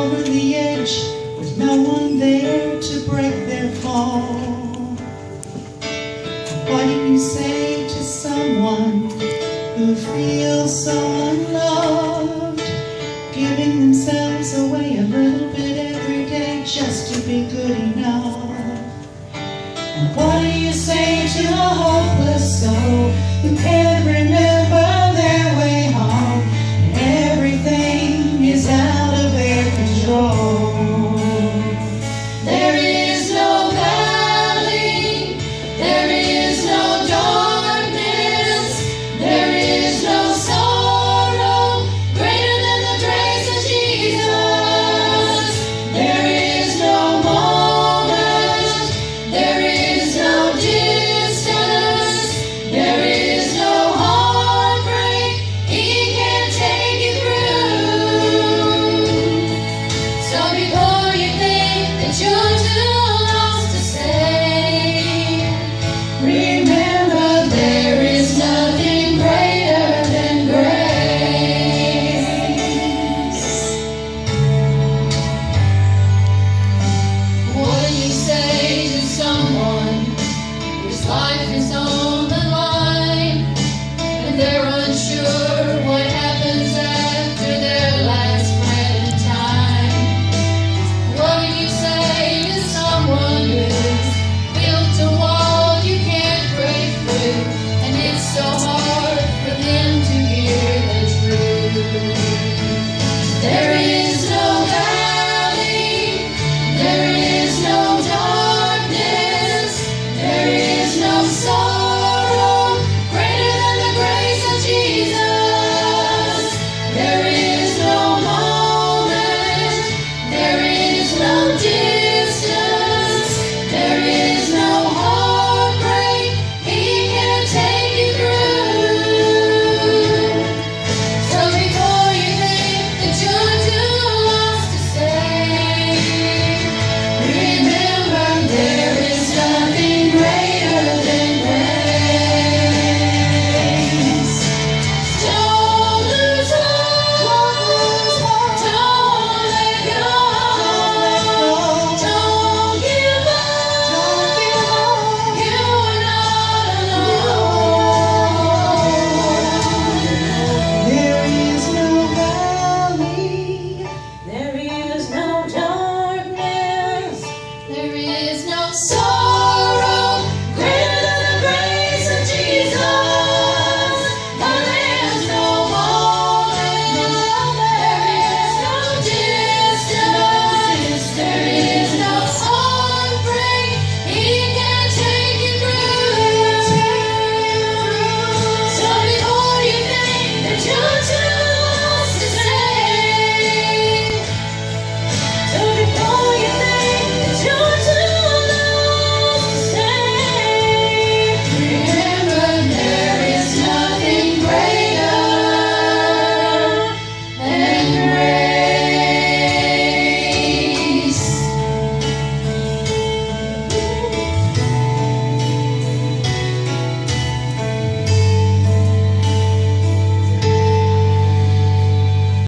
over the edge with no one there to break their fall. What do you say to someone who feels so unloved, giving themselves away a little bit every day just to be good enough? And what do you say to a hopeless soul who can't